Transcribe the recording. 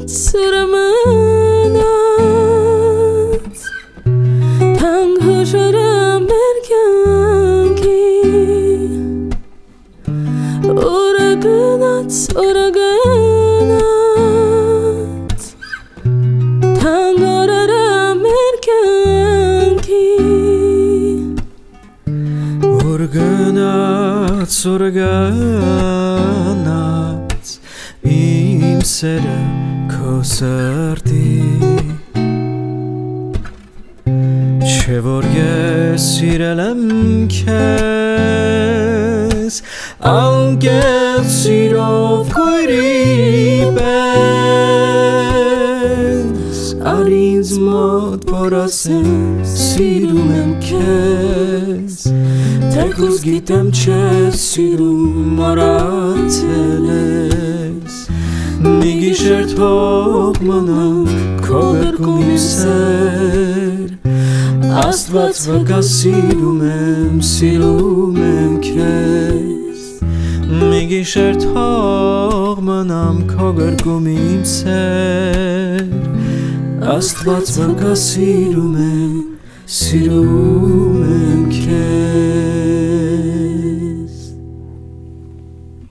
սրմնած թանկ հուշերը մեր կյանքի օրը գնաց թանկ օրերը մեր կյանքի օրը գնաց իմ սերը քո սրտի Չէ որ ես սիրել եմ քեզ անկեղծ սիրով քույրի պես Արի ինձ մոտ որ ասեմ սիրում եմ քեզ Թեկուզ գիտեմ չես սիրում մոռացել ես Մի գիշեր թող մնամ քո գրկում իմ սեր Աստված վկա սիրում եմ քեզ Մի գիշեր թող մնամ քո գրկում իմ սեր Աստված վկա սիրում եմ